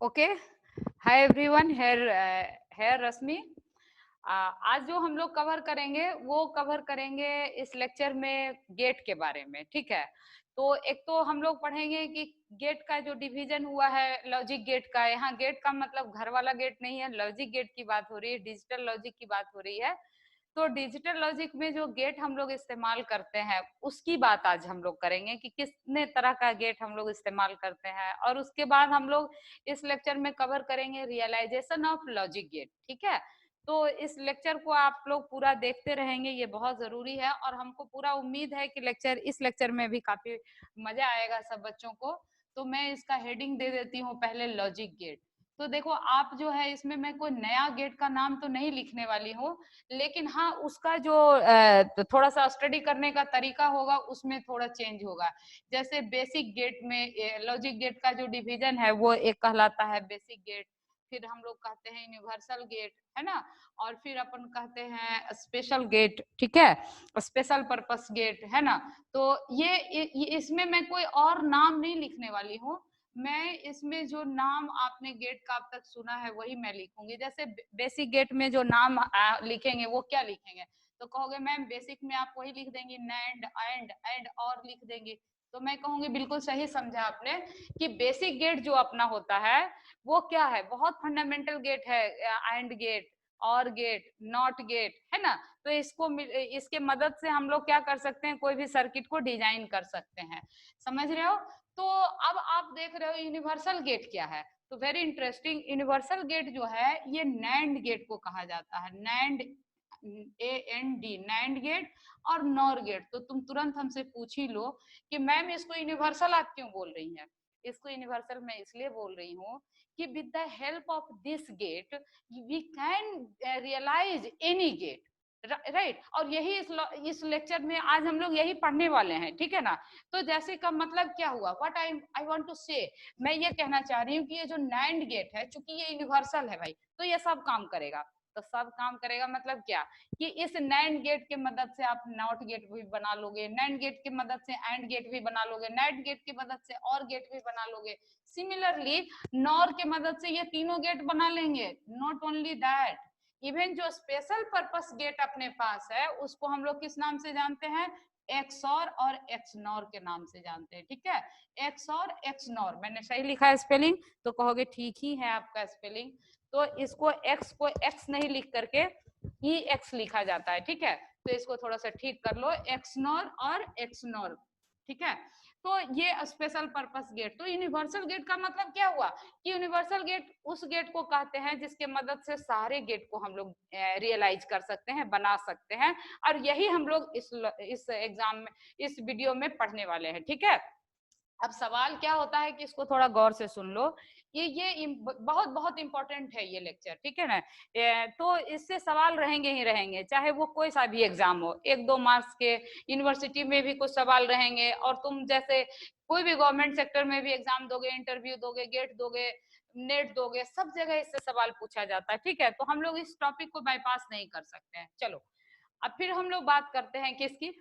Okay, hi everyone, hair रश्मि। आज जो हम लोग कवर करेंगे वो कवर करेंगे इस लेक्चर में गेट के बारे में। ठीक है, तो एक तो हम लोग पढ़ेंगे कि गेट का जो डिवीजन हुआ है लॉजिक गेट का। यहाँ गेट का मतलब घर वाला गेट नहीं है, लॉजिक गेट की बात हो रही है, डिजिटल लॉजिक की बात हो रही है। तो डिजिटल लॉजिक में जो गेट हम लोग इस्तेमाल करते हैं उसकी बात आज हम लोग करेंगे कि कितने तरह का गेट हम लोग इस्तेमाल करते हैं, और उसके बाद हम लोग इस लेक्चर में कवर करेंगे रियलाइजेशन ऑफ लॉजिक गेट। ठीक है, तो इस लेक्चर को आप लोग पूरा देखते रहेंगे, ये बहुत जरूरी है और हमको पूरा उम्मीद है कि इस लेक्चर में भी काफी मजा आएगा सब बच्चों को। तो मैं इसका हेडिंग दे देती हूँ पहले, लॉजिक गेट। तो देखो आप जो है इसमें मैं कोई नया गेट का नाम तो नहीं लिखने वाली हूँ, लेकिन हाँ उसका जो तो थोड़ा सा स्टडी करने का तरीका होगा उसमें थोड़ा चेंज होगा। जैसे बेसिक गेट में लॉजिक गेट का जो डिवीजन है वो एक कहलाता है बेसिक गेट, फिर हम लोग कहते हैं यूनिवर्सल गेट, है ना, और फिर अपन कहते हैं स्पेशल गेट। ठीक है, स्पेशल पर्पस गेट, है ना। तो ये इसमें मैं कोई और नाम नहीं लिखने वाली हूँ, मैं इसमें जो नाम आपने गेट का अब तक सुना है वही मैं लिखूंगी। जैसे बेसिक गेट में जो नाम लिखेंगे वो क्या लिखेंगे, तो कहोगे मैम बेसिक में आप वही लिख देंगे नैंड एंड और लिख देंगे। तो मैं कहूंगी बिल्कुल सही समझा आपने कि बेसिक गेट जो अपना होता है वो क्या है, बहुत फंडामेंटल गेट है। एंड गेट, और गेट, नॉट गेट, है ना। तो इसके मदद से हम लोग क्या कर सकते हैं, कोई भी सर्किट को डिजाइन कर सकते हैं। समझ रहे हो। तो अब आप देख रहे हो यूनिवर्सल गेट क्या है, तो वेरी इंटरेस्टिंग। यूनिवर्सल गेट जो है ये नैंड गेट को कहा जाता है, नैंड, AND, नैंड गेट और नॉर गेट। तो तुम तुरंत हमसे पूछ ही लो कि मैम इसको यूनिवर्सल आप क्यों बोल रही हैं। इसको यूनिवर्सल मैं इसलिए बोल रही हूँ कि with the help of this gate we can realise any gate, right. और यही इस लेक्चर में आज हम लोग यही पढ़ने वाले हैं। ठीक है ना। तो जैसे का मतलब क्या हुआ, व्हाट आई वांट टू से, मैं ये कहना चाह रही हूँ कि ये जो नैंड गेट है, चूंकि ये यूनिवर्सल है भाई, तो ये सब काम करेगा। तो सब काम करेगा मतलब क्या, कि इस नैंड गेट के मदद से आप नॉट गेट भी बना लोगे, नैंड गेट की मदद से एंड गेट भी बना लोगे, नैंड गेट की मदद से और गेट भी बना लोगे। सिमिलरली नॉर के मदद से ये तीनों गेट बना लेंगे। नॉट ओनली दैट, इवन जो स्पेशल पर्पस गेट अपने पास है उसको हम लोग किस नाम से जानते हैं, एक्सॉर और एक्सनॉर के नाम से जानते हैं। ठीक है, एक्सॉर एक्सनॉर, मैंने सही लिखा है स्पेलिंग, तो कहोगे ठीक ही है आपका स्पेलिंग। तो इसको एक्स को एक्स नहीं लिख करके ई एक्स लिखा जाता है। ठीक है, तो इसको थोड़ा सा ठीक कर लो, एक्सनॉर और एक्सनॉर। ठीक है, तो ये स्पेशल पर्पस गेट। तो यूनिवर्सल गेट का मतलब क्या हुआ, कि यूनिवर्सल गेट उस गेट को कहते हैं जिसके मदद से सारे गेट को हम लोग रियलाइज कर सकते हैं, बना सकते हैं। और यही हम लोग इस एग्जाम में, इस वीडियो में पढ़ने वाले हैं। ठीक है, अब सवाल क्या होता है कि इसको थोड़ा गौर से सुन लो, ये बहुत बहुत इंपॉर्टेंट है ये लेक्चर। ठीक है ना। तो इससे सवाल रहेंगे ही रहेंगे, चाहे वो कोई सा भी एग्जाम हो, 1-2 मार्क्स के यूनिवर्सिटी में भी कुछ सवाल रहेंगे, और तुम जैसे कोई भी गवर्नमेंट सेक्टर में भी एग्जाम दोगे, इंटरव्यू दोगे, गेट दोगे, नेट दोगे, सब जगह इससे सवाल पूछा जाता है। ठीक है, तो हम लोग इस टॉपिक को बाईपास नहीं कर सकते हैं। चलो, अब फिर हम लोग बात करते हैं किसकी,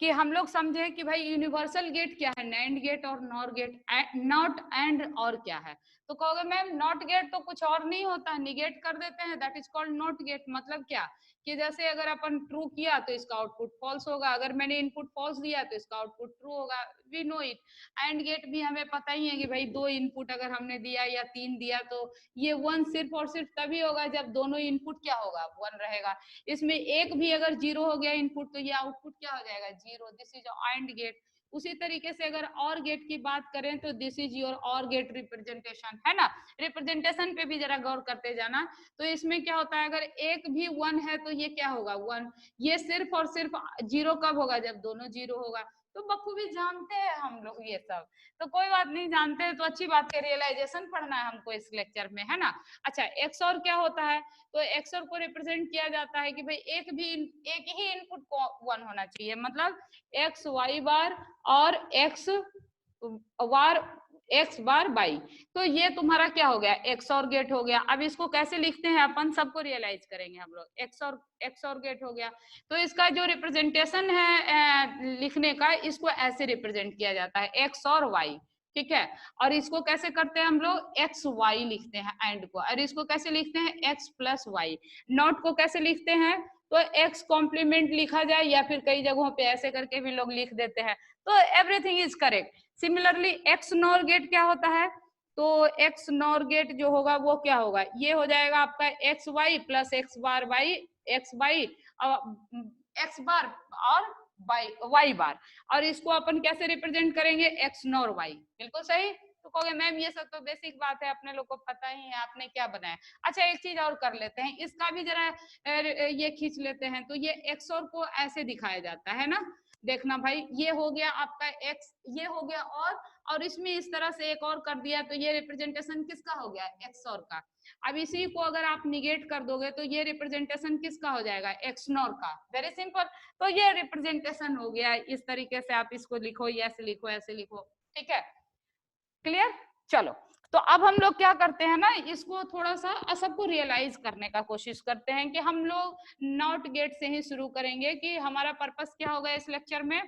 कि हम लोग समझे कि भाई यूनिवर्सल गेट क्या है, नैंड गेट और नॉर गेट, नॉट एंड और क्या है। तो कहोगे मैम नॉट गेट तो कुछ और नहीं होता, निगेट कर देते हैं, that is called not gate. मतलब क्या, कि जैसे अगर अपन ट्रू किया तो इसका आउटपुट फॉल्स होगा, अगर मैंने इनपुट फॉल्स दिया तो इसका आउटपुट ट्रू होगा, we know it. And gate भी हमें पता ही है कि भाई 2 इनपुट अगर हमने दिया या 3 दिया तो ये 1 सिर्फ और सिर्फ तभी होगा जब दोनों इनपुट क्या होगा, 1 रहेगा। इसमें एक भी अगर 0 हो गया इनपुट तो ये आउटपुट क्या हो जाएगा, 0। This is and gate. उसी तरीके से अगर और गेट की बात करें तो दिस इज योर और गेट रिप्रेजेंटेशन, है ना। रिप्रेजेंटेशन पे भी जरा गौर करते जाना। तो इसमें क्या होता है, अगर एक भी 1 है तो ये क्या होगा, 1। ये सिर्फ और सिर्फ 0 कब होगा, जब दोनों 0 होगा। तो बखूबी जानते हैं हम लोग ये सब। तो कोई बात नहीं, जानते हैं तो अच्छी बात है, रियलाइजेशन पढ़ना है हमको इस लेक्चर में, है ना। अच्छा, एक्स और क्या होता है, तो एक्सर को रिप्रेजेंट किया जाता है कि भाई एक ही इनपुट को 1 होना चाहिए, मतलब एक्स वाई बार और एक्स बार बाई। तो ये तुम्हारा क्या हो गया, एक्स और गेट हो गया। अब इसको कैसे लिखते हैं अपन सबको रियलाइज करेंगे हम लोग, एक्स और गेट हो गया। तो इसका जो रिप्रेजेंटेशन है लिखने का, इसको ऐसे रिप्रेजेंट किया जाता है, एक्स और वाई। ठीक है। और इसको कैसे करते हैं हम लोग, एक्स वाई लिखते हैं एंड को, और इसको कैसे लिखते हैं, एक्स प्लस वाई। नॉट को कैसे लिखते हैं, तो एक्स कॉम्प्लीमेंट लिखा जाए, या फिर कई जगहों पे ऐसे करके भी लोग लिख देते हैं, तो everything is correct. Similarly X nor gate क्या होता है, तो एक्स नॉर गेट जो होगा वो क्या होगा, ये हो जाएगा आपका x y plus x bar by x by x bar और वाई बार, और इसको अपन कैसे रिप्रेजेंट करेंगे, एक्स नॉर वाई। बिल्कुल सही। तो कहोगे मैम ये सब तो बेसिक बात है, अपने लोग को पता ही है, आपने क्या बनाया। अच्छा एक चीज और कर लेते हैं, इसका भी जरा ये खींच लेते हैं। तो ये एक्स और को ऐसे दिखाया जाता है ना, देखना भाई, ये हो गया आपका एक्स, ये हो गया और इसमें इस तरह से एक और कर दिया, तो ये रिप्रेजेंटेशन किसका हो गया, एक्स और का। अब इसी को अगर आप निगेट कर दोगे तो ये रिप्रेजेंटेशन किसका हो जाएगा, एक्स नॉर का। Very simple. तो ये रिप्रेजेंटेशन हो गया, इस तरीके से आप इसको लिखो, ऐसे लिखो, ऐसे लिखो, ठीक है, क्लियर। चलो, तो अब हम लोग क्या करते हैं ना, इसको थोड़ा सा सबको रियलाइज करने का कोशिश करते हैं कि हम लोग नॉट गेट से ही शुरू करेंगे, कि हमारा पर्पस क्या होगा इस लेक्चर में,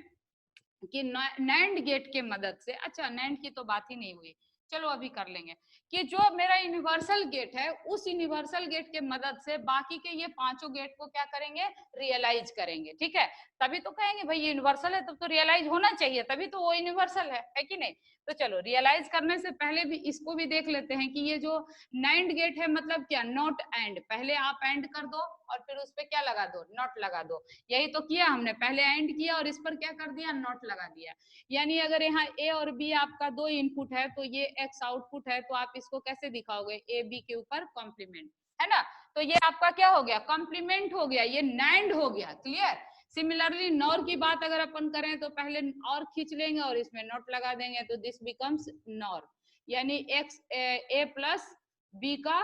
कि नैंड गेट के मदद से। अच्छा नैंड की तो बात ही नहीं हुई, चलो अभी कर लेंगे, कि जो मेरा यूनिवर्सल गेट है, उस यूनिवर्सल गेट के मदद से बाकी के ये पांचों गेट को क्या करेंगे, रियलाइज करेंगे, ठीक है। तभी तो कहेंगे भाई यूनिवर्सल है, तब तो रियलाइज होना चाहिए, तभी तो वो यूनिवर्सल है कि नहीं। तो चलो रियलाइज करने से पहले भी इसको भी देख लेते हैं, कि ये जो नाइंड गेट है मतलब क्या, नॉट एंड, पहले आप एंड कर दो और फिर उस पर क्या लगा दो, नॉट लगा दो। यही तो किया हमने, पहले एंड किया और इस पर क्या कर दिया, नॉट लगा दिया। यानी अगर यहाँ ए और बी आपका दो इनपुट है, तो ये एक्स आउटपुट है, तो आप इसको कैसे दिखाओगे, ए बी के ऊपर कॉम्प्लीमेंट, है ना। तो ये आपका क्या हो गया, कॉम्प्लीमेंट हो गया, ये नैंड हो गया, क्लियर। सिमिलरली नॉर की बात अगर अपन करें, तो पहले और खींच लेंगे और इसमें नॉट लगा देंगे, तो दिस बिकम्स नॉर, यानी एक्स ए प्लस बी का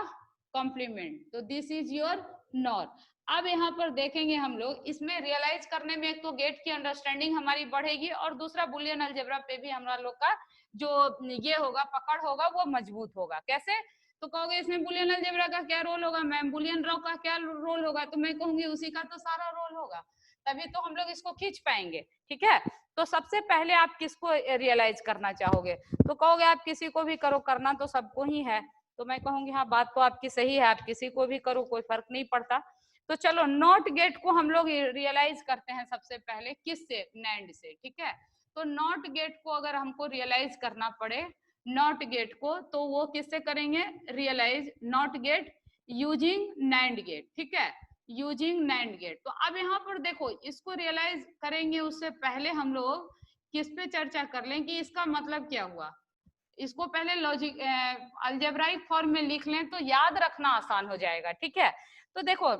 कॉम्प्लीमेंट, तो दिस इज योर नॉर। अब यहाँ पर देखेंगे हम लोग, इसमें रियलाइज करने में एक तो गेट की अंडरस्टैंडिंग हमारी बढ़ेगी, और दूसरा बुलियन अलजेब्रा पे भी हमारा लोग का जो ये होगा, पकड़ होगा, वो मजबूत होगा। कैसे, तो कहोगे इसमें बुलियन अलजेब्रा का क्या रोल होगा मैम, बुलियन रो का क्या रोल होगा, तो मैं कहूंगी उसी का तो सारा रोल होगा, तभी तो हम लोग इसको खींच पाएंगे, ठीक है। तो सबसे पहले आप किसको रियलाइज करना चाहोगे, तो कहोगे आप किसी को भी करो, करना तो सबको ही है। तो मैं कहूंगी हाँ बात तो आपकी सही है, आप किसी को भी करो, कोई फर्क नहीं पड़ता। तो चलो नॉट गेट को हम लोग रियलाइज करते हैं सबसे पहले, किससे, नैंड से, ठीक है। तो नॉट गेट को अगर हमको रियलाइज करना पड़े, नॉट गेट को, तो वो किससे करेंगे, realise not gate using NAND gate, ठीक है, यूजिंग नैंड गेट। तो अब यहाँ पर देखो, इसको रियलाइज करेंगे उससे पहले हम लोग किस पे चर्चा कर लें, कि इसका मतलब क्या हुआ। इसको पहले लॉजिक अलजेब्राइक फॉर्म में लिख लें, तो याद रखना आसान हो जाएगा, ठीक है। तो देखो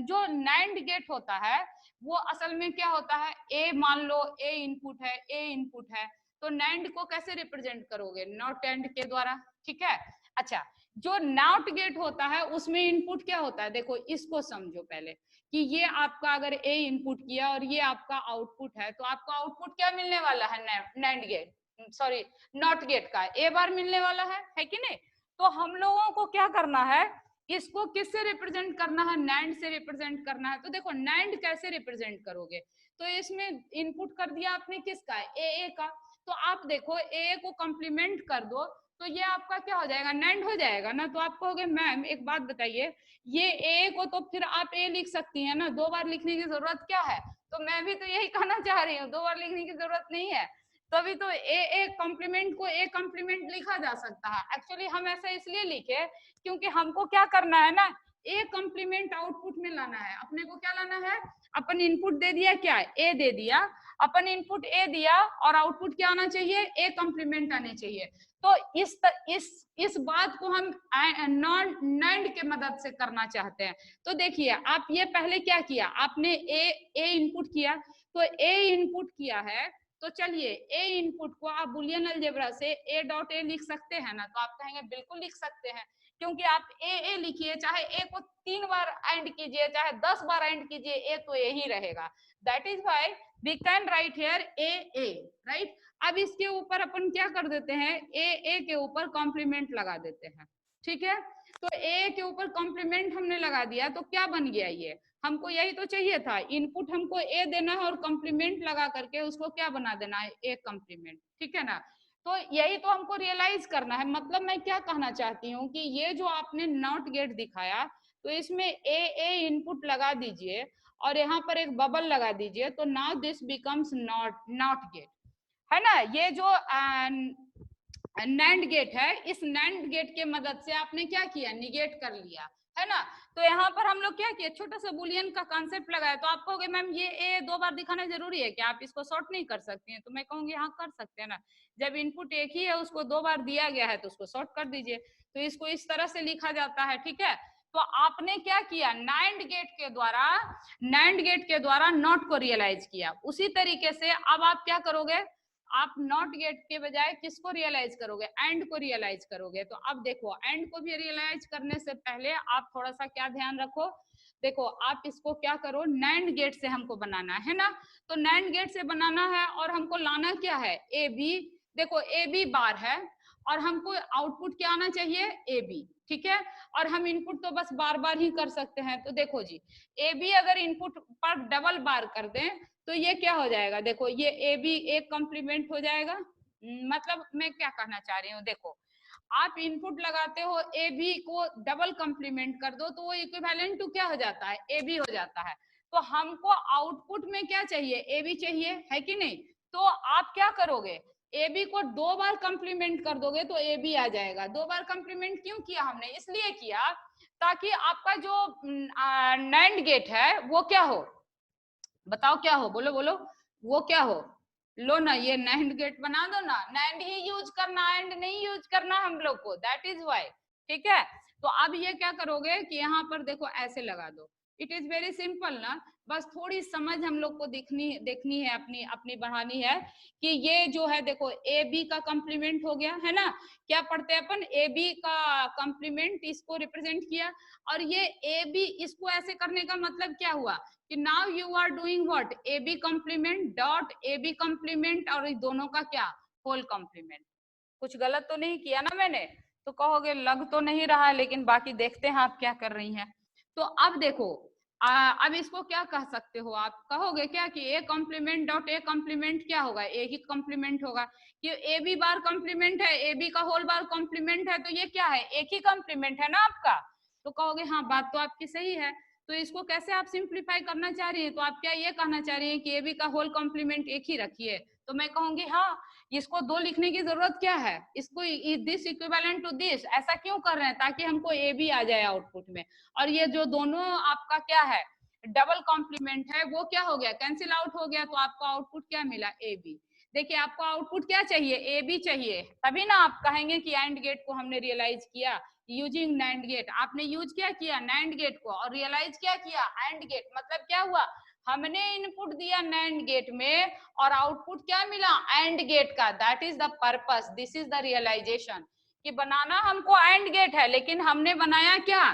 जो नैंड गेट होता है, वो असल में क्या होता है, ए मान लो ए इनपुट है, ए इनपुट है, तो नैंड को कैसे रिप्रेजेंट करोगे, नॉट एंड के द्वारा, ठीक है। अच्छा, जो नॉट गेट होता है उसमें इनपुट क्या होता है, देखो इसको समझो पहले, कि ये आपका अगर ए इनपुट किया और ये आपका आउटपुट है, तो आपका आउटपुट क्या मिलने वाला है, NAND gate, sorry not gate का ए बार मिलने वाला है कि नहीं। तो हम लोगों को क्या करना है, इसको किससे रिप्रेजेंट करना है, नैंड से रिप्रेजेंट करना है। तो देखो नैंड कैसे रिप्रेजेंट करोगे, तो इसमें इनपुट कर दिया आपने किसका, ए का, तो आप देखो ए को कॉम्प्लीमेंट कर दो, तो ये आपका क्या हो जाएगा, नैंड हो जाएगा ना। तो आप कहोगे मैम एक बात बताइए, ये ए को तो फिर आप ए लिख सकती है ना, दो बार लिखने की जरूरत क्या है। तो मैं भी तो यही कहना चाह रही हूँ, दो बार लिखने की जरूरत नहीं है, तभी तो ए कॉम्प्लीमेंट को ए कॉम्प्लीमेंट लिखा जा सकता है। एक्चुअली हम ऐसा इसलिए लिखे क्योंकि हमको क्या करना है ना, ए कॉम्प्लीमेंट आउटपुट में लाना है, अपने को क्या लाना है, अपन इनपुट दे दिया, क्या ए दे दिया, अपन इनपुट ए दिया और आउटपुट क्या आना चाहिए, ए कॉम्प्लीमेंट आने चाहिए। तो इस बात को हम नॉन नैंड के मदद से करना चाहते हैं। तो देखिए आप ये पहले क्या किया, आपने ए इनपुट किया, तो ए इनपुट किया है, तो चलिए ए इनपुट को आप बुलियन अलजेब्रा से ए डॉट ए लिख सकते हैं ना, तो आप कहेंगे बिल्कुल लिख सकते हैं, क्योंकि आप ए लिखिए, चाहे ए को 3 बार एंड कीजिए, चाहे 10 बार एंड कीजिए, ए तो ए ही रहेगा। That is why we can write here A, right. अब इसके ऊपर अपन क्या कर देते हैं, ए के ऊपर कॉम्प्लीमेंट लगा देते हैं, ठीक है। तो ए के ऊपर कॉम्प्लीमेंट हमने लगा दिया, तो क्या बन गया, ये हमको यही तो चाहिए था, इनपुट हमको ए देना है और कॉम्प्लीमेंट लगा करके उसको क्या बना देना है, ए कॉम्प्लीमेंट, ठीक है ना। तो यही तो हमको रियलाइज करना है। मतलब मैं क्या कहना चाहती हूँ कि ये जो आपने नॉट गेट दिखाया, तो इसमें ए इनपुट लगा दीजिए और यहाँ पर एक बबल लगा दीजिए, तो now this becomes not gate, है ना। ये जो नैंड गेट है, इस नैंड गेट के मदद से आपने क्या किया, निगेट कर लिया, है ना। तो यहाँ पर हम लोग क्या किया, छोटा सा बुलियन का कॉन्सेप्ट लगाया। तो आप कहोगे मैम ये ए 2 बार दिखाना जरूरी है क्या, आप इसको शॉर्ट नहीं कर सकती हैं? तो मैं कहूंगी हाँ कर सकते हैं ना, जब इनपुट एक ही है उसको 2 बार दिया गया है तो उसको शॉर्ट कर दीजिए। तो इसको इस तरह से लिखा जाता है, ठीक है। तो आपने क्या किया, नैंड गेट के द्वारा नॉट को रियलाइज किया। उसी तरीके से अब आप क्या करोगे, आप नॉट गेट के बजाय किसको रियलाइज करोगे, एंड को रियलाइज करोगे। तो अब देखो, एंड को भी रियलाइज करने से पहले आप थोड़ा सा क्या ध्यान रखो, देखो आप इसको क्या करो, नैंड गेट से हमको बनाना है ना। तो नैंड गेट से बनाना है और हमको लाना क्या है, ए बी। देखो ए बी बार है और हमको आउटपुट क्या आना चाहिए, ए बी, ठीक है। और हम इनपुट तो बस बार बार ही कर सकते हैं। तो देखो जी, ए बी अगर इनपुट पर डबल बार कर दें तो ये क्या हो जाएगा, देखो ये ए बी एक कॉम्प्लीमेंट हो जाएगा। मतलब मैं क्या कहना चाह रही हूँ, देखो आप इनपुट लगाते हो, ए बी को डबल कॉम्प्लीमेंट कर दो तो वो इक्विवेलेंट टू क्या हो जाता है, ए बी हो जाता है। तो हमको आउटपुट में क्या चाहिए, ए बी चाहिए, है कि नहीं। तो आप क्या करोगे, ए बी को 2 बार कॉम्प्लीमेंट कर दोगे तो ए बी आ जाएगा। 2 बार कॉम्प्लीमेंट क्यों किया हमने, इसलिए किया ताकि आपका जो नैंड गेट है वो क्या हो, बताओ क्या हो, बोलो बोलो, वो क्या हो, लो ना ये नैंड गेट बना दो ना, नैंड ही यूज करना, एंड नहीं यूज करना हम लोग को, दैट इज वाई, ठीक है। तो अब ये क्या करोगे कि यहाँ पर देखो ऐसे लगा दो, इट इज वेरी सिंपल ना। बस थोड़ी समझ हम लोग को देखनी है, अपनी अपनी बढ़ानी है कि ये जो है देखो ए बी का कॉम्प्लीमेंट हो गया है ना। क्या पढ़ते हैं अपन, ए बी का कॉम्प्लीमेंट, इसको रिप्रेजेंट किया। और ये ए बी, इसको ऐसे करने का मतलब क्या हुआ कि now you are doing what, A B complement dot A B complement, और इस दोनों का क्या, होल कॉम्प्लीमेंट। कुछ गलत तो नहीं किया ना मैंने, तो कहोगे लग तो नहीं रहा है, लेकिन बाकी देखते हैं आप क्या कर रही हैं। तो अब देखो अब इसको क्या कह सकते हो, आप कहोगे क्या कि A complement dot A complement क्या होगा, ए ही कॉम्प्लीमेंट होगा, कि ए बी बार कॉम्प्लीमेंट है, ए बी का होल बार कॉम्प्लीमेंट है, तो ये क्या है, एक ही कॉम्प्लीमेंट है ना आपका। तो कहोगे हाँ बात तो आपकी सही है। तो इसको कैसे आप सिंप्लीफाई करना चाह रही है, तो आप क्या ये कहना चाह रही है कि ए बी का होल कॉम्प्लीमेंट एक ही रखिए। तो मैं कहूंगी हाँ, इसको 2 लिखने की जरूरत क्या है, इसको दिस इक्विवेलेंट टू दिस ऐसा क्यों कर रहे हैं, ताकि हमको ए बी आ जाए आउटपुट में। और ये जो दोनों आपका क्या है, डबल कॉम्प्लीमेंट है, वो क्या हो गया, कैंसिल आउट हो गया। तो आपको आउटपुट क्या मिला, ए बी। देखिए आपको आउटपुट क्या चाहिए, ए बी चाहिए, तभी ना आप कहेंगे कि एंड गेट को हमने रियलाइज किया यूजिंग नैंड गेट। आपने यूज क्या किया, नैंड गेट को, और रियलाइज क्या किया, एंड गेट। मतलब क्या हुआ, हमने इनपुट दिया नैंड गेट में और आउटपुट क्या मिला, एंड गेट का। That is the purpose, this is the realisation, कि बनाना हमको एंड गेट है, लेकिन हमने बनाया क्या,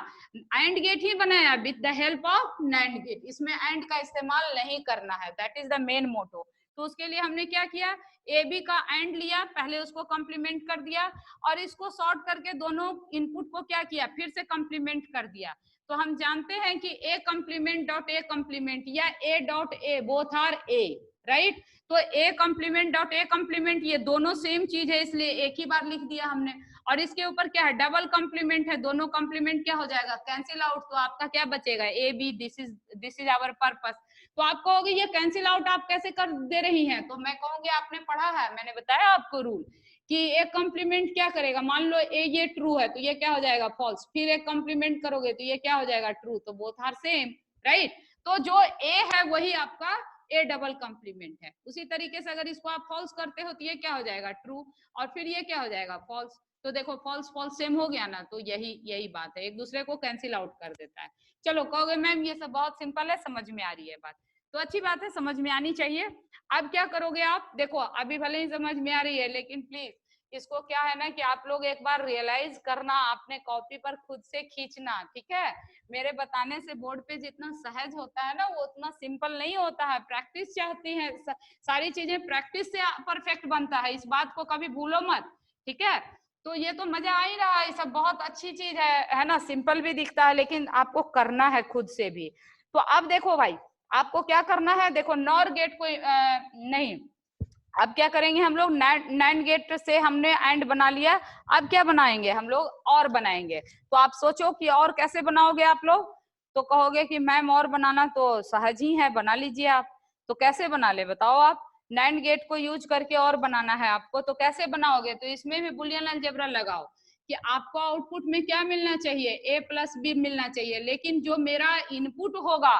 एंड गेट ही बनाया with the help of NAND gate. इसमें एंड का इस्तेमाल नहीं करना है, that is the main motto. तो उसके लिए हमने क्या किया, ए बी का एंड लिया, पहले उसको कॉम्प्लीमेंट कर दिया, और इसको सॉर्ट करके दोनों इनपुट को क्या किया, फिर से कॉम्प्लीमेंट कर दिया। तो हम जानते हैं कि A complement dot A complement या A dot A, both are A, right. तो A complement dot A complement ये दोनों सेम चीज है, इसलिए एक ही बार लिख दिया हमने। और इसके ऊपर क्या है, डबल कॉम्प्लीमेंट है, दोनों कॉम्प्लीमेंट क्या हो जाएगा, कैंसिल आउट। तो आपका क्या बचेगा, A B, this is our purpose. तो आप कहोगे ये कैंसिल आउट आप कैसे कर दे रही हैं, तो मैं कहूंगी आपने पढ़ा है, मैंने बताया आपको रूल कि एक कॉम्प्लीमेंट क्या करेगा, मान लो ए ये ट्रू है तो ये क्या हो जाएगा, फॉल्स। फिर एक कॉम्प्लीमेंट करोगे तो ये क्या हो जाएगा, ट्रू। तो बोथ आर सेम, राइट। तो जो ए है वही आपका ए डबल कॉम्प्लीमेंट है। उसी तरीके से अगर इसको आप फॉल्स करते हो तो ये क्या हो जाएगा, ट्रू, और फिर ये क्या हो जाएगा, फॉल्स। तो देखो फॉल्स फॉल्स सेम हो गया ना, तो यही बात है, एक दूसरे को कैंसिल आउट कर देता है। चलो कहोगे मैम ये सब बहुत सिंपल है, समझ में आ रही है बात, तो अच्छी बात है, समझ में आनी चाहिए। अब क्या करोगे आप, देखो अभी भले ही समझ में आ रही है, लेकिन प्लीज इसको क्या है ना कि आप लोग एक बार रियलाइज करना, आपने कॉपी पर खुद से खींचना, ठीक है। मेरे बताने से बोर्ड पे जितना सहज होता है ना, वो उतना सिंपल नहीं होता है। प्रैक्टिस चाहती है, सारी चीजें प्रैक्टिस से परफेक्ट बनता है, इस बात को कभी भूलो मत, ठीक है। तो ये तो मजा आ ही रहा है, सब बहुत अच्छी चीज है ना, सिंपल भी दिखता है, लेकिन आपको करना है खुद से भी। तो अब देखो भाई, आपको क्या करना है, देखो नॉर गेट को नहीं, अब क्या करेंगे हम लोग, नैंड गेट से हमने एंड बना लिया, अब क्या बनाएंगे हम लोग, और बनाएंगे। तो आप सोचो कि और कैसे बनाओगे आप लोग, तो कहोगे कि मैम और बनाना तो सहज ही है, बना लीजिए आप। तो कैसे बना ले बताओ आप, नैंड गेट को यूज करके और बनाना है आपको, तो कैसे बनाओगे, तो इसमें भी बुलियन अलजेब्रा लगाओ कि आपको आउटपुट में क्या मिलना चाहिए, ए प्लस बी मिलना चाहिए, लेकिन जो मेरा इनपुट होगा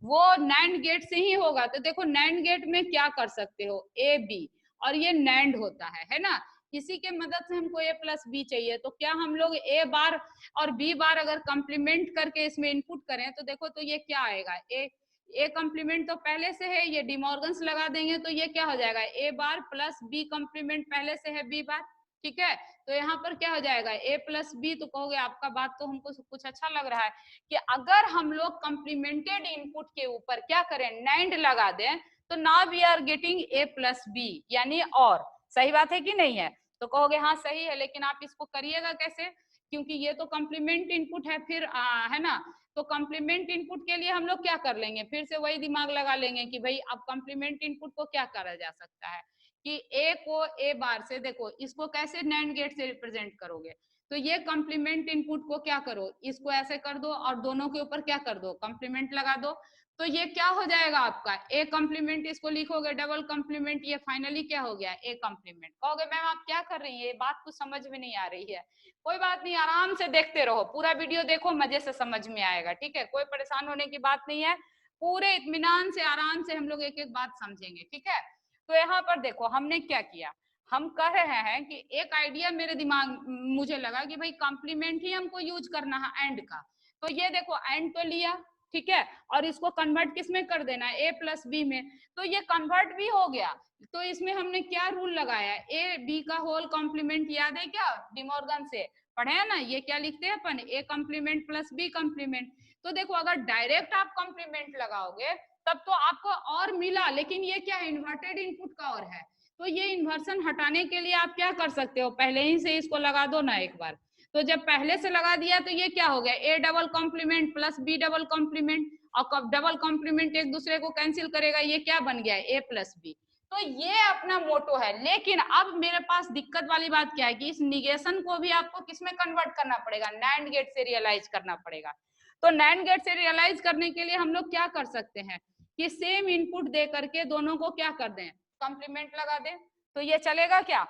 वो नैंड गेट से ही होगा। तो देखो नैंड गेट में क्या कर सकते हो, ए बी, और ये नैंड होता है ना, इसी के मदद से हमको ए प्लस बी चाहिए। तो क्या हम लोग ए बार और बी बार अगर कंप्लीमेंट करके इसमें इनपुट करें तो देखो तो ये क्या आएगा, ए कंप्लीमेंट तो पहले से है, ये डिमॉर्गन्स लगा देंगे तो ये क्या हो जाएगा, ए बार प्लस बी कंप्लीमेंट पहले से है बी बार, ठीक है। तो यहाँ पर क्या हो जाएगा, ए प्लस बी। तो कहोगे आपका बात तो हमको कुछ अच्छा लग रहा है कि अगर हम लोग कंप्लीमेंटेड इनपुट के ऊपर क्या करें, नैंड लगा दें, तो now we are getting A plus B, यानी और। सही बात है कि नहीं है, तो कहोगे हाँ सही है, लेकिन आप इसको करिएगा कैसे, क्योंकि ये तो कॉम्प्लीमेंट इनपुट है, फिर है ना। तो कॉम्प्लीमेंट इनपुट के लिए हम लोग क्या कर लेंगे, फिर से वही दिमाग लगा लेंगे कि भाई अब कॉम्प्लीमेंट इनपुट को क्या करा जा सकता है, कि ए को ए बार से, देखो इसको कैसे नैंड गेट से रिप्रेजेंट करोगे, तो ये कॉम्प्लीमेंट इनपुट को क्या करो, इसको ऐसे कर दो और दोनों के ऊपर क्या कर दो, कॉम्प्लीमेंट लगा दो। तो ये क्या हो जाएगा आपका, ए कॉम्प्लीमेंट, इसको लिखोगे डबल कॉम्प्लीमेंट, ये फाइनली क्या हो गया, ए कॉम्प्लीमेंट। कहोगे मैम आप क्या कर रही है, ये बात कुछ समझ में नहीं आ रही है। कोई बात नहीं, आराम से देखते रहो, पूरा वीडियो देखो, मजे से समझ में आएगा, ठीक है, कोई परेशान होने की बात नहीं है, पूरे इत्मीनान से आराम से हम लोग एक एक बात समझेंगे, ठीक है। तो यहाँ पर देखो हमने क्या किया, हम कह रहे हैं कि एक आइडिया मेरे दिमाग मुझे लगा कि भाई कॉम्प्लीमेंट ही हमको यूज करना है एंड का। तो ये देखो एंड तो लिया, ठीक है, और इसको कन्वर्ट किस में कर देना है, ए प्लस बी में। तो ये कन्वर्ट भी हो गया। तो इसमें हमने क्या रूल लगाया, ए बी का होल कॉम्प्लीमेंट, याद है क्या, डिमॉर्गन से पढ़े हैं ना, ये क्या लिखते हैं अपन, A complement plus B complement. तो देखो अगर डायरेक्ट आप कॉम्प्लीमेंट लगाओगे तब तो आपको और मिला, लेकिन ये क्या इन्वर्टेड इनपुट का और है। तो ये इन्वर्सन हटाने के लिए आप क्या कर सकते हो, पहले ही से इसको लगा दो ना एक बार। तो जब पहले से लगा दिया तो ये क्या हो गया, A double complement plus B double complement, और डबल कॉम्प्लीमेंट एक दूसरे को कैंसिल करेगा, ये क्या बन गया, ए प्लस बी। तो ये अपना मोटो है। लेकिन अब मेरे पास दिक्कत वाली बात क्या है कि इस निगेशन को भी आपको किसमें कन्वर्ट करना पड़ेगा, नैंड गेट से रियलाइज करना पड़ेगा। तो नैंड गेट से रियलाइज करने के लिए हम लोग क्या कर सकते हैं कि सेम इनपुट दे करके दोनों को क्या कर दें, कॉम्प्लीमेंट लगा दें। तो ये चलेगा क्या,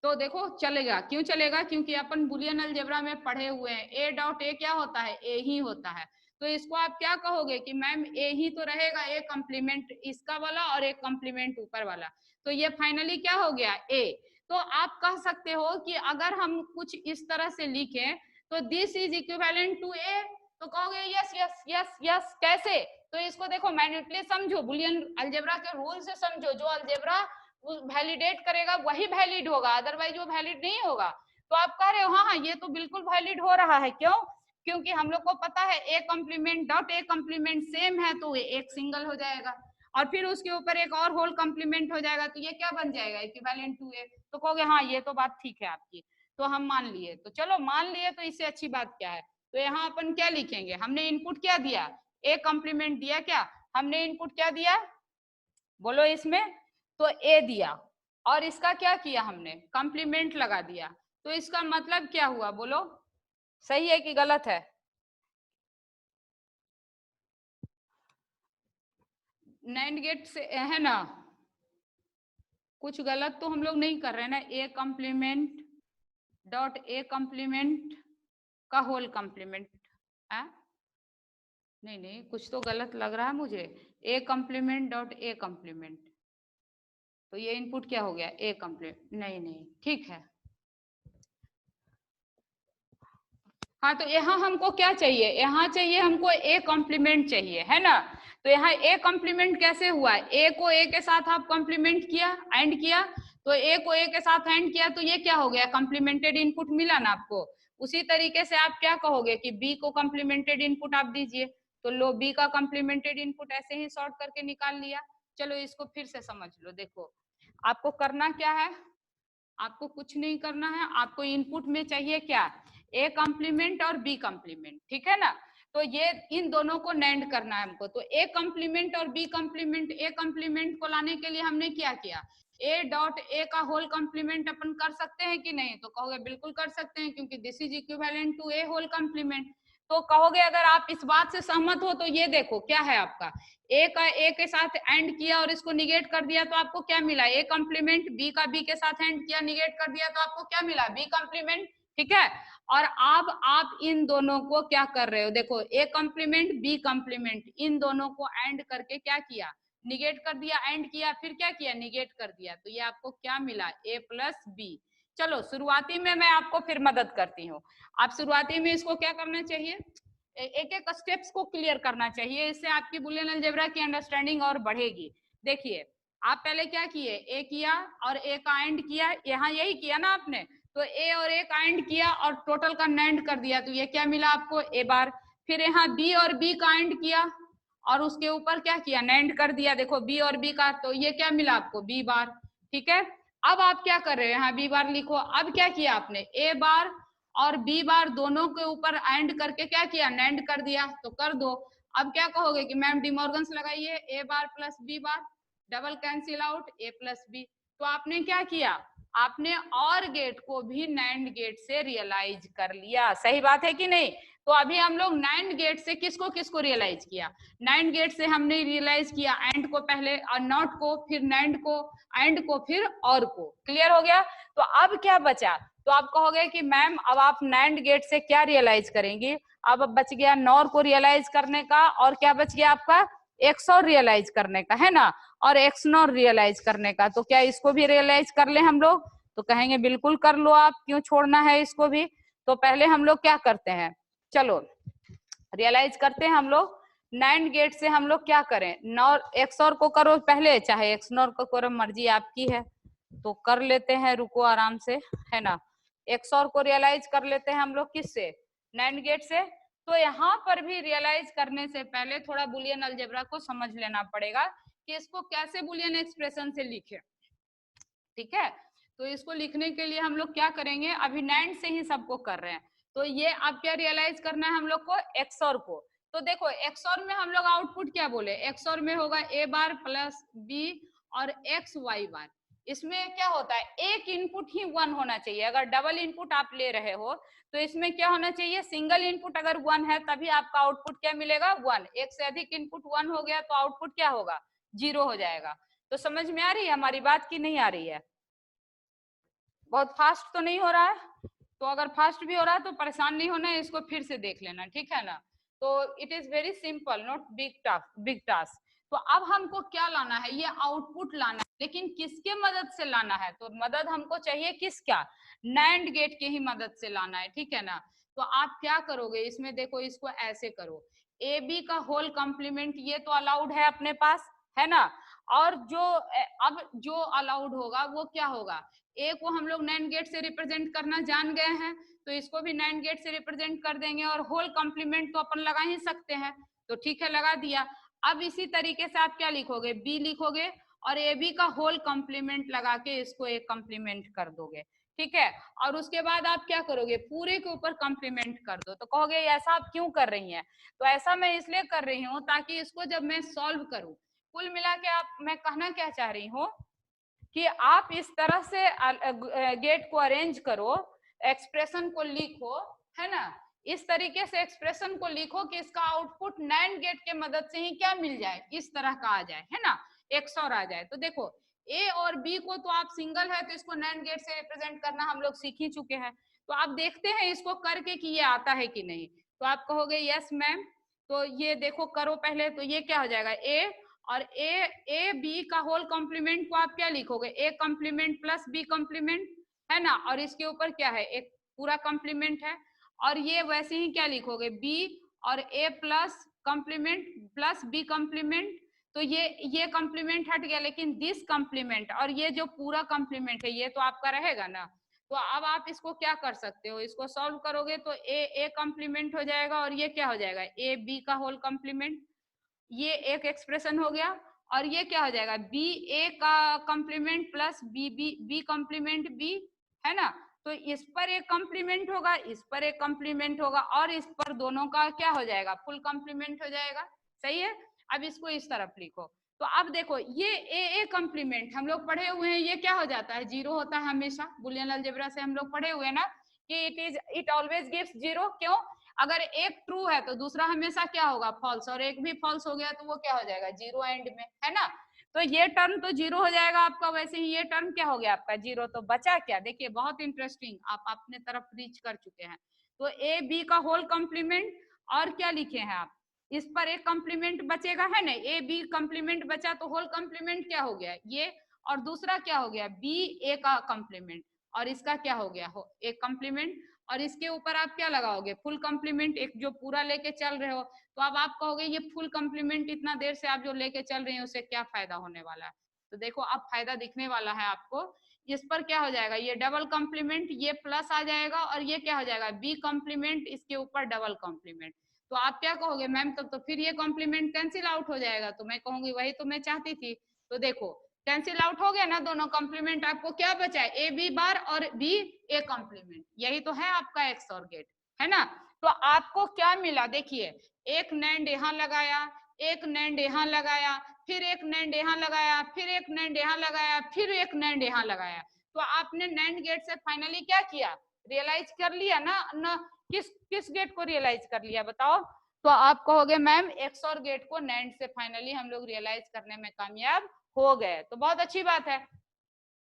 तो देखो चलेगा, क्यों चलेगा, क्योंकि अपन बुलियन अलजेब्रा में पढ़े हुए हैं, ए डॉट ए क्या होता है, ए ही होता है। तो इसको आप क्या कहोगे कि मैम ए ही तो रहेगा, ए कॉम्प्लीमेंट इसका वाला और एक कॉम्प्लीमेंट ऊपर वाला, तो ये फाइनली क्या हो गया, ए। तो आप कह सकते हो कि अगर हम कुछ इस तरह से लिखें तो दिस इज इक्विवेलेंट टू ए, तो कहोगे यस यस यस यस, कैसे, तो इसको देखो मैन्युअली समझो, बुलियन अलजेब्रा के रूल से समझो, जो अलजेब्रा वैलिडेट करेगा वही वैलिड होगा, अदरवाइज वो वैलिड नहीं होगा। तो आप कह रहे हो हाँ हाँ ये तो बिल्कुल वैलिड हो रहा है, क्यों, क्योंकि हम लोग को पता है A complement dot A complement same है, तो एक सिंगल हो जाएगा, और फिर उसके ऊपर एक और होल कॉम्प्लीमेंट हो जाएगा, तो ये क्या बन जाएगा, इक्विवेलेंट टू ए। तो कहोगे हाँ ये तो बात ठीक है आपकी, तो हम मान लिए, तो चलो मान लिए, तो इससे अच्छी बात क्या है। तो यहाँ अपन क्या लिखेंगे, हमने इनपुट क्या दिया, ए कॉम्प्लीमेंट दिया, क्या हमने इनपुट क्या दिया, बोलो इसमें, तो ए दिया, और इसका क्या किया हमने, कॉम्प्लीमेंट लगा दिया। तो इसका मतलब क्या हुआ, बोलो सही है कि गलत है, नैंड गेट से है ना, कुछ गलत तो हम लोग नहीं कर रहे ना, A complement dot A complement का होल कॉम्प्लीमेंट है, नहीं नहीं कुछ तो गलत लग रहा है मुझे, A complement dot A complement, तो ये इनपुट क्या हो गया, ए कॉम्प्लीमेंट, नहीं नहीं ठीक है। हाँ तो यहाँ हमको क्या चाहिए, यहाँ चाहिए हमको ए कॉम्प्लीमेंट चाहिए, है ना। तो यहाँ ए कॉम्प्लीमेंट कैसे हुआ, ए को ए के साथ आप कॉम्प्लीमेंट किया, एंड किया, तो ए को ए के साथ एंड किया, तो ये क्या हो गया, कॉम्प्लीमेंटेड इनपुट मिला ना आपको। उसी तरीके से आप क्या कहोगे कि बी को कॉम्प्लीमेंटेड इनपुट आप दीजिए, तो लो बी का कॉम्प्लीमेंटेड इनपुट ऐसे ही शॉर्ट करके निकाल लिया। चलो इसको फिर से समझ लो, देखो आपको करना क्या है, आपको कुछ नहीं करना है, आपको इनपुट में चाहिए क्या, ए कॉम्प्लीमेंट और बी कॉम्प्लीमेंट, ठीक है ना। तो ये इन दोनों को नैंड करना है हमको, तो ए कॉम्प्लीमेंट और बी कॉम्प्लीमेंट, ए कॉम्प्लीमेंट को लाने के लिए हमने क्या किया ए डॉट ए का होल कॉम्प्लीमेंट अपन कर सकते हैं कि नहीं? तो कहोगे बिल्कुल कर सकते हैं, क्योंकि this is equivalent to a whole complement. तो कहोगे अगर आप इस बात से सहमत हो तो ये देखो क्या है आपका, ए का ए के साथ एंड किया और इसको निगेट कर दिया तो आपको क्या मिला, ए कॉम्प्लीमेंट। बी का बी के साथ एंड किया, निगेट कर दिया तो आपको क्या मिला, बी कॉम्प्लीमेंट। ठीक है, और अब आप इन दोनों को क्या कर रहे हो, देखो ए कॉम्प्लीमेंट बी कॉम्प्लीमेंट, इन दोनों को एंड करके क्या किया, निगेट कर दिया, एंड किया, फिर क्या किया, निगेट कर दिया। तो ये आपको क्या मिला, ए प्लस बी। चलो शुरुआती में मैं आपको फिर मदद करती हूँ। आप शुरुआती में इसको क्या करना चाहिए, एक एक स्टेप्स को क्लियर करना चाहिए, इससे आपकी बुलियन अलजेब्रा की अंडरस्टैंडिंग और बढ़ेगी। देखिए आप पहले क्या किए, ए किया और ए का एंड किया, यहाँ यही किया ना आपने, तो ए और ए का एंड किया और टोटल का नेंड कर दिया, तो ये क्या मिला आपको, ए बार। फिर यहाँ बी और बी का एंड किया और उसके ऊपर क्या किया, नेंड कर दिया, देखो बी और बी का, तो ये क्या मिला आपको, बी बार। ठीक है, अब आप क्या कर रहे हो, यहाँ बी बार लिखो। अब क्या किया आपने, ए बार और बी बार दोनों के ऊपर एंड करके क्या किया, नेंड कर दिया, तो कर दो। अब क्या कहोगे कि मैम डिमॉर्गन्स लगाइए, A bar plus B bar, double cancel out, A plus B. तो आपने क्या किया, आपने और गेट को भी नैंड गेट से रियलाइज कर लिया, सही बात है कि नहीं? तो अभी हम लोग नैंड गेट से किसको किसको रियलाइज किया, नैंड गेट से हमने रियलाइज किया एंड को पहले, और नॉट को, फिर नैंड को, एंड को, फिर और को। क्लियर हो गया? तो अब क्या बचा, तो आप कहोगे कि मैम अब आप नैंड गेट से क्या रियलाइज करेंगी, अब बच गया नॉर को रियलाइज करने का, और क्या बच गया आपका, एक्सओर रियलाइज करने का, है ना, और एक्सनोर रियलाइज करने का। तो क्या इसको भी रियलाइज कर ले हम लोग, तो कहेंगे बिल्कुल कर लो आप, क्यों छोड़ना है इसको भी। तो पहले हम लोग क्या करते हैं, चलो रियलाइज करते हैं हम लोग। नैंड गेट से हम लोग क्या करें, नॉर एक्सओर को करो पहले, चाहे एक्सनोर को करो, मर्जी आपकी है, तो कर लेते हैं, रुको आराम से, है ना। एक्सओर को रियलाइज कर लेते हैं हम लोग किससे, नैंड गेट से। तो यहाँ पर भी रियलाइज करने से पहले थोड़ा बुलियन अलजेब्रा को समझ लेना पड़ेगा कि इसको कैसे बुलियन एक्सप्रेशन से लिखे। ठीक है, तो इसको लिखने के लिए हम लोग क्या करेंगे, अभी नैंड से ही सबको कर रहे हैं, तो ये अब क्या रियलाइज करना है हम लोग को, एक्सओर को। तो देखो एक्सओर में हम लोग आउटपुट क्या बोले, एक्सओर में होगा ए बार प्लस बी और एक्स वाई बार। इसमें क्या होता है, एक इनपुट ही वन होना चाहिए, अगर डबल इनपुट आप ले रहे हो तो इसमें क्या होना चाहिए, सिंगल इनपुट अगर वन है तभी आपका आउटपुट क्या मिलेगा, वन। एक से अधिक इनपुट वन हो गया तो आउटपुट क्या होगा, जीरो हो जाएगा। तो समझ में आ रही है हमारी बात की नहीं आ रही है, बहुत फास्ट तो नहीं हो रहा है? तो अगर फास्ट भी हो रहा है तो परेशान नहीं होना है, इसको फिर से देख लेना, ठीक है ना। तो it is very simple, not big task. तो अब हमको क्या लाना है, ये आउटपुट लाना है, लेकिन किसके मदद से लाना है, तो मदद हमको चाहिए किसका, नैंड गेट के ही मदद से लाना है, ठीक है ना। तो आप क्या करोगे इसमें, देखो इसको ऐसे करो, ए बी का होल कॉम्प्लीमेंट ये तो अलाउड है अपने पास, है ना। और जो अब जो अलाउड होगा वो क्या होगा, ए को हम लोग नैंड गेट से रिप्रेजेंट करना जान गए हैं, तो इसको भी नैंड गेट से रिप्रेजेंट कर देंगे, और होल कॉम्प्लीमेंट तो अपन लगा ही सकते हैं, तो ठीक है लगा दिया। अब इसी तरीके से आप क्या लिखोगे, बी लिखोगे और ए बी का होल कॉम्प्लीमेंट लगा के इसको एक कॉम्प्लीमेंट कर दोगे, ठीक है। और उसके बाद आप क्या करोगे, पूरे के ऊपर कॉम्प्लीमेंट कर दो। तो कहोगे ऐसा आप क्यों कर रही हैं, तो ऐसा मैं इसलिए कर रही हूँ ताकि इसको जब मैं सॉल्व करूँ, कुल मिला के आप, मैं कहना क्या चाह रही हूँ कि आप इस तरह से गेट को अरेंज करो, एक्सप्रेशन को लिखो, है ना, इस तरीके से एक्सप्रेशन को लिखो कि इसका आउटपुट नैंड गेट के मदद से ही क्या मिल जाए, इस तरह का आ जाए, है ना, एक्सओर आ जाए। तो देखो ए और बी को तो आप सिंगल है तो इसको नैंड गेट से रिप्रेजेंट करना हम लोग सीख ही चुके हैं, तो आप देखते हैं इसको करके कि ये आता है कि नहीं। तो आप कहोगे यस मैम, तो ये देखो करो पहले, तो ये क्या हो जाएगा, ए और ए बी का होल कॉम्प्लीमेंट को आप क्या लिखोगे, A complement plus B complement, है ना, और इसके ऊपर क्या है, एक पूरा कॉम्प्लीमेंट है, और ये वैसे ही क्या लिखोगे, बी और A plus complement plus B complement. तो ये कॉम्प्लीमेंट हट गया, लेकिन दिस कॉम्प्लीमेंट और ये जो पूरा कॉम्प्लीमेंट है ये तो आपका रहेगा ना। तो अब आप इसको क्या कर सकते हो, इसको सॉल्व करोगे तो ए कॉम्प्लीमेंट हो जाएगा, और ये क्या हो जाएगा, ए बी का होल कॉम्प्लीमेंट, ये एक एक्सप्रेशन हो गया। और ये क्या हो जाएगा, बी ए का complement plus B B B complement B, है ना। तो इस पर एक कॉम्प्लीमेंट होगा, इस पर एक कॉम्प्लीमेंट होगा, और इस पर दोनों का क्या हो जाएगा, फुल कॉम्प्लीमेंट हो जाएगा, सही है। अब इसको इस तरफ लिखो, तो अब देखो ये ए कॉम्प्लीमेंट हम लोग पढ़े हुए हैं, ये क्या हो जाता है, जीरो होता है हमेशा। बुलियन अलजेब्रा से हम लोग पढ़े हुए हैं ना कि इट ऑलवेज गिव्स जीरो। क्यों? अगर एक ट्रू है तो दूसरा हमेशा क्या होगा, फॉल्स, और एक भी फॉल्स हो गया तो वो क्या हो जाएगा, जीरो एंड में, है ना। तो ये टर्म तो जीरो हो जाएगा आपका, वैसे ही ये टर्म क्या हो गया आपका, जीरो। तो बचा क्या, देखिए बहुत इंटरेस्टिंग, आप अपने तरफ रीच कर चुके हैं। तो ए बी का होल कॉम्प्लीमेंट, और क्या लिखे हैं आप, इस पर एक कॉम्प्लीमेंट बचेगा, है ना, ए बी कॉम्प्लीमेंट बचा, तो होल कॉम्प्लीमेंट क्या हो गया ये, और दूसरा क्या हो गया, बी ए का कॉम्प्लीमेंट, और इसका क्या हो गया, एक कॉम्प्लीमेंट, और इसके ऊपर आप क्या लगाओगे, फुल कॉम्प्लीमेंट, एक जो पूरा लेके चल रहे हो। तो अब आप कहोगे ये फुल कॉम्प्लीमेंट इतना देर से आप जो लेके चल रहे हैं उससे क्या फायदा होने वाला है। तो देखो अब फायदा दिखने वाला है आपको। इस पर क्या हो जाएगा, ये डबल कॉम्प्लीमेंट, ये प्लस आ जाएगा, और ये क्या हो जाएगा, बी कॉम्प्लीमेंट, इसके ऊपर डबल कॉम्प्लीमेंट। तो आप क्या कहोगे, मैम तब तो फिर ये कॉम्प्लीमेंट कैंसिल आउट हो जाएगा। तो मैं कहूंगी वही तो मैं चाहती थी। तो देखो कैंसिल आउट हो गया ना दोनों कॉम्प्लीमेंट, आपको क्या बचा है, ए बी बार और बी ए कॉम्प्लीमेंट, यही तो है आपका एक्स और गेट, है ना। तो आपको क्या मिला, देखिए एक नैंड यहाँ लगाया, एक नैंड यहाँ लगाया, फिर एक नैंड यहाँ लगाया, फिर एक नैंड यहाँ लगाया, फिर एक नैंड यहाँ लगाया। तो आपने नैंड गेट से फाइनली क्या किया, रियलाइज कर लिया ना किस किस गेट को रियलाइज कर लिया बताओ। तो आप कहोगे मैम एक्स और गेट को नैंड से फाइनली हम लोग रियलाइज करने में कामयाब हो गए। तो बहुत अच्छी बात है।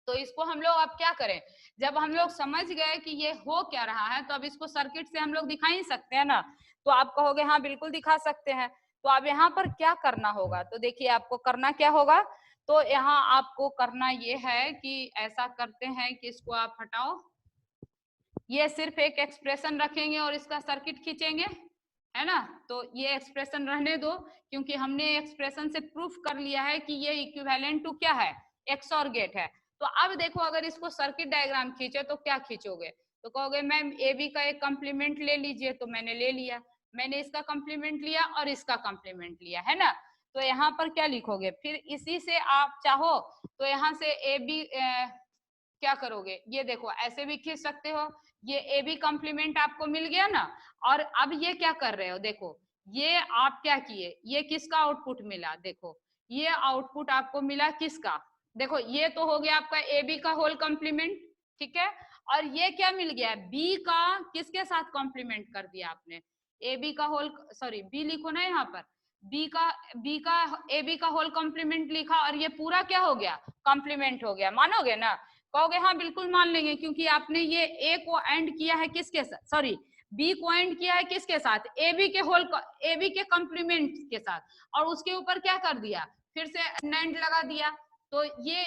तो इसको हम लोग अब क्या करें, जब हम लोग समझ गए कि ये हो क्या रहा है, तो अब इसको सर्किट से हम लोग दिखा ही सकते हैं ना। तो आप कहोगे हाँ बिल्कुल दिखा सकते हैं। तो अब यहाँ पर क्या करना होगा, तो देखिए आपको करना क्या होगा। तो यहाँ आपको करना ये है कि ऐसा करते हैं कि इसको आप हटाओ, ये सिर्फ एक एक्सप्रेशन रखेंगे और इसका सर्किट खींचेंगे, है ना। तो ये एक्सप्रेशन रहने दो, क्योंकि हमने एक्सप्रेशन से प्रूफ कर लिया है कि ये इक्विवेलेंट टू क्या है, एक्स और गेट है। तो अब देखो अगर इसको सर्किट डायग्राम खींचे तो क्या खींचोगे, तो कहोगे मैम ए बी का एक कॉम्प्लीमेंट ले लीजिए। तो मैंने ले लिया, मैंने इसका कॉम्प्लीमेंट लिया और इसका कॉम्प्लीमेंट लिया, है ना। तो यहाँ पर क्या लिखोगे, फिर इसी से आप चाहो तो यहाँ से ए बी क्या करोगे, ये देखो ऐसे भी खींच सकते हो। ये ए बी कॉम्प्लीमेंट आपको मिल गया ना। और अब ये क्या कर रहे हो, देखो ये आप क्या किए, ये किसका आउटपुट मिला, देखो ये आउटपुट आपको मिला किसका, देखो ये तो हो गया आपका ए बी का होल कॉम्प्लीमेंट, ठीक है। और ये क्या मिल गया, बी का किसके साथ कॉम्प्लीमेंट कर दिया आपने, ए बी का होल, सॉरी बी लिखो ना यहाँ पर, बी का ए बी का होल कॉम्प्लीमेंट लिखा, और ये पूरा क्या हो गया, कॉम्प्लीमेंट हो गया। मानोगे ना, कहोगे हाँ बिल्कुल मान लेंगे, क्योंकि आपने ये ए को एंड किया है किसके साथ, सॉरी बी को एंड किया है किसके साथ, ए बी के होल, ए बी के कॉम्प्लीमेंट के साथ, और उसके ऊपर क्या कर दिया, फिर से नैंड लगा दिया। तो ये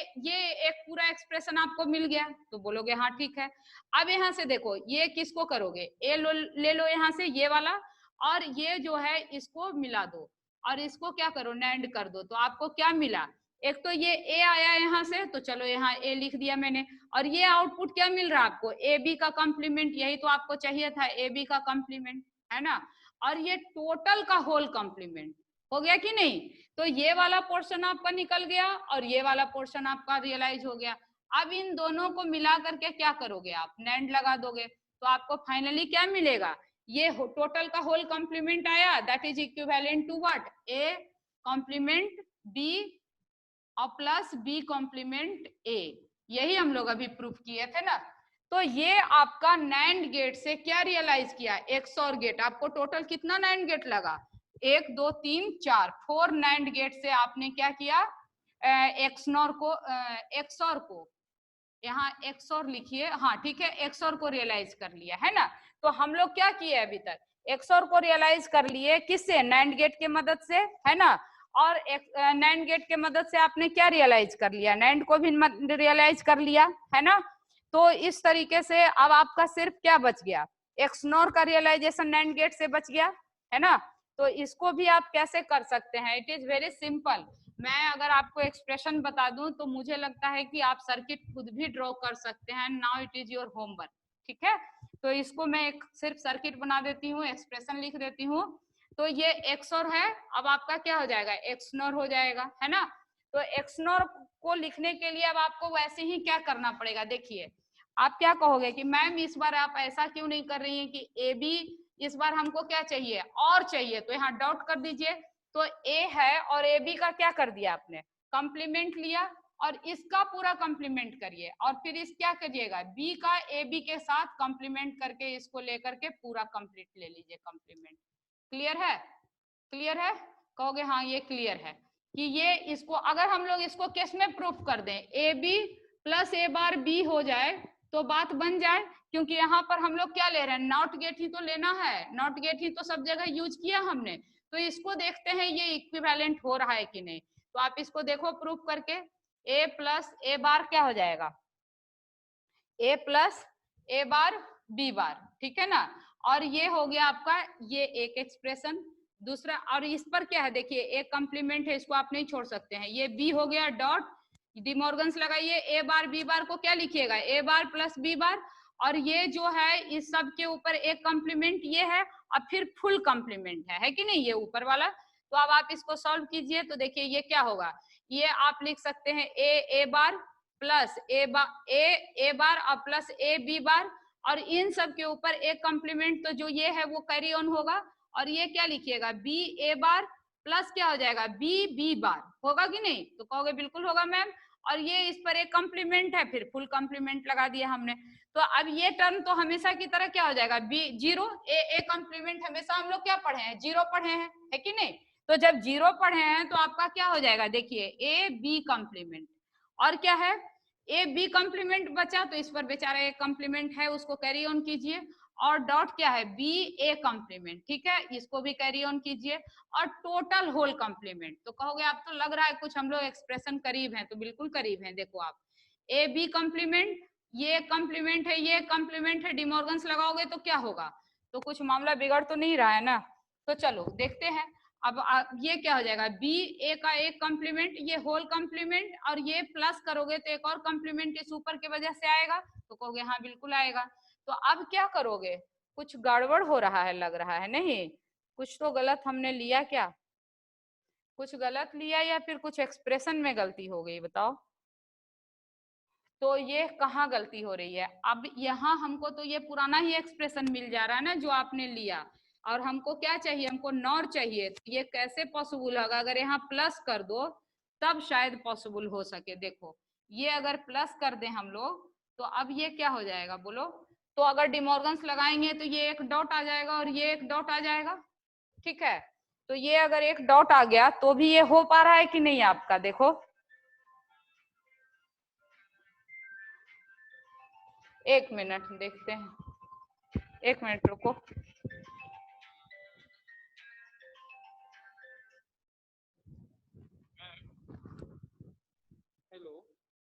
एक पूरा एक्सप्रेशन आपको मिल गया। तो बोलोगे हाँ ठीक है। अब यहाँ से देखो ये किसको करोगे, ए ले लो यहाँ से ये वाला, और ये जो है इसको मिला दो, और इसको क्या करो, नैंड कर दो। तो आपको क्या मिला, एक तो ये ए आया यहाँ से, तो चलो यहाँ ए लिख दिया मैंने, और ये आउटपुट क्या मिल रहा है आपको, ए बी का कॉम्प्लीमेंट, यही तो आपको चाहिए था, ए बी का कॉम्प्लीमेंट, है ना। और ये टोटल का होल कॉम्प्लीमेंट हो गया कि नहीं। तो ये वाला पोर्शन आपका निकल गया और ये वाला पोर्शन आपका रियलाइज हो गया। अब इन दोनों को मिला करके क्या करोगे, आप नैंड लगा दोगे। तो आपको फाइनली क्या मिलेगा, ये टोटल का होल कॉम्प्लीमेंट आया, that is equivalent to what, A complement B और प्लस बी कॉम्प्लीमेंट ए, यही हम लोग अभी प्रूफ किए थे ना। तो ये आपका नैंड गेट से क्या रियलाइज किया, एक्स और गेट, आपको टोटल कितना नैंड गेट लगा, 1 2 3 4, 4 नैंड गेट से आपने क्या किया, एक्सनोर को एक्सोर को, यहाँ एक्सोर लिखिए, हाँ ठीक है, एक्सोर को रियलाइज कर लिया, है ना। तो हम लोग क्या किए अभी तक, एक्सोर को रियलाइज कर लिए किससे, नैंड गेट के मदद से, है ना। और नैंड गेट के मदद से आपने क्या रियलाइज कर लिया, नैंड को भी रियलाइज कर लिया, है ना। तो इस तरीके से अब आपका सिर्फ क्या बच गया, एक्सनोर का रियलाइजेशन नैंड गेट से बच गया, है ना। तो इसको भी आप कैसे कर सकते हैं, इट इज वेरी सिंपल। मैं अगर आपको एक्सप्रेशन बता दूं तो मुझे लगता है कि आप सर्किट खुद भी ड्रॉ कर सकते हैं। Now it is your homework, ठीक है। तो इसको मैं एक सिर्फ सर्किट बना देती हूँ, एक्सप्रेशन लिख देती हूँ। तो ये एक्सोर है, अब आपका क्या हो जाएगा, एक्सनोर हो जाएगा, है ना। तो एक्सनोर को लिखने के लिए अब आपको वैसे ही क्या करना पड़ेगा, देखिए आप क्या कहोगे कि मैम इस बार आप ऐसा क्यों नहीं कर रही हैं कि ए बी, इस बार हमको क्या चाहिए, और चाहिए, तो यहाँ डॉट कर दीजिए। तो ए है और ए बी का क्या कर दिया आपने, कंप्लीमेंट लिया, और इसका पूरा कंप्लीमेंट करिए, और फिर इस क्या करिएगा, बी का ए बी के साथ कंप्लीमेंट करके इसको लेकर के पूरा कंप्लीट ले लीजिए कंप्लीमेंट। क्लियर है, क्लियर है, कहोगे हाँ ये क्लियर है कि ये इसको अगर हम लोग इसको केस में प्रूफ कर दें, A B plus A bar B हो जाए तो बात बन जाए, क्योंकि यहाँ पर हम लोग क्या ले रहे हैं, नॉट गेट ही तो लेना है, नॉट गेट ही तो सब जगह यूज किया हमने, तो इसको देखते हैं ये इक्विवेलेंट हो रहा है कि नहीं। तो आप इसको देखो प्रूफ करके, ए प्लस ए बार क्या हो जाएगा, ए plus A bar B bar, ठीक है ना, और ये हो गया आपका ये एक एक्सप्रेशन। दूसरा, और इस पर क्या है देखिए, एक कंप्लीमेंट है, इसको आप नहीं छोड़ सकते हैं, ये बी हो गया डॉट, डिमॉर्गन्स लगाइए, ए बार बी बार को क्या लिखिएगा, ए बार प्लस बी बार, और ये जो है इस सब के ऊपर एक कंप्लीमेंट ये है, और फिर फुल कंप्लीमेंट है कि नहीं ये ऊपर वाला। तो अब आप इसको सॉल्व कीजिए, तो देखिए ये क्या होगा, ये आप लिख सकते हैं ए बार प्लस ए बार और प्लस ए बी बार, और इन सब के ऊपर एक कंप्लीमेंट, तो जो ये है वो कैरी ऑन होगा, और ये क्या लिखिएगा, बी ए बार प्लस क्या हो जाएगा, बी बी बार, होगा कि नहीं, तो कहोगे बिल्कुल होगा मैम, और ये इस पर एक कंप्लीमेंट है, फिर फुल कंप्लीमेंट लगा दिया हमने। तो अब ये टर्म तो हमेशा की तरह क्या हो जाएगा, बी जीरो, ए कंप्लीमेंट हमेशा हम लोग क्या पढ़े हैं, जीरो पढ़े हैं, है कि नहीं। तो जब जीरो पढ़े हैं तो आपका क्या हो जाएगा, देखिए ए बी कंप्लीमेंट, और क्या है, ए बी कंप्लीमेंट बचा, तो इस पर बेचारा एक कंप्लीमेंट है उसको कैरी ऑन कीजिए, और डॉट क्या है, बी ए कंप्लीमेंट, ठीक है, इसको भी कैरी ऑन कीजिए, और टोटल होल कंप्लीमेंट। तो कहोगे आप तो लग रहा है कुछ हम लोग एक्सप्रेशन करीब हैं, तो बिल्कुल करीब हैं, देखो आप ए बी कंप्लीमेंट, ये कंप्लीमेंट है, ये कंप्लीमेंट है, डिमॉर्गन्स लगाओगे तो क्या होगा, तो कुछ मामला बिगड़ तो नहीं रहा है ना। तो चलो देखते हैं, अब ये क्या हो जाएगा, बी ए का एक कंप्लीमेंट, ये होल कंप्लीमेंट, और ये प्लस करोगे तो एक और कंप्लीमेंट इस ऊपर की वजह से आएगा, तो कहोगे हाँ बिल्कुल आएगा। तो अब क्या करोगे, कुछ गड़बड़ हो रहा है लग रहा है, नहीं कुछ तो गलत हमने लिया क्या, कुछ गलत लिया या फिर कुछ एक्सप्रेशन में गलती हो गई, बताओ। तो ये कहाँ गलती हो रही है, अब यहाँ हमको तो ये पुराना ही एक्सप्रेशन मिल जा रहा है ना जो आपने लिया, और हमको क्या चाहिए, हमको नॉर चाहिए, तो ये कैसे पॉसिबल होगा, अगर यहाँ प्लस कर दो तब शायद पॉसिबल हो सके। देखो ये अगर प्लस कर दें हम लोग, तो अब ये क्या हो जाएगा बोलो, तो अगर डिमॉर्गन्स लगाएंगे तो ये एक डॉट आ जाएगा और ये एक डॉट आ जाएगा, ठीक है। तो ये अगर एक डॉट आ गया तो भी ये हो पा रहा है कि नहीं आपका, देखो एक मिनट देखते हैं, एक मिनट रुको।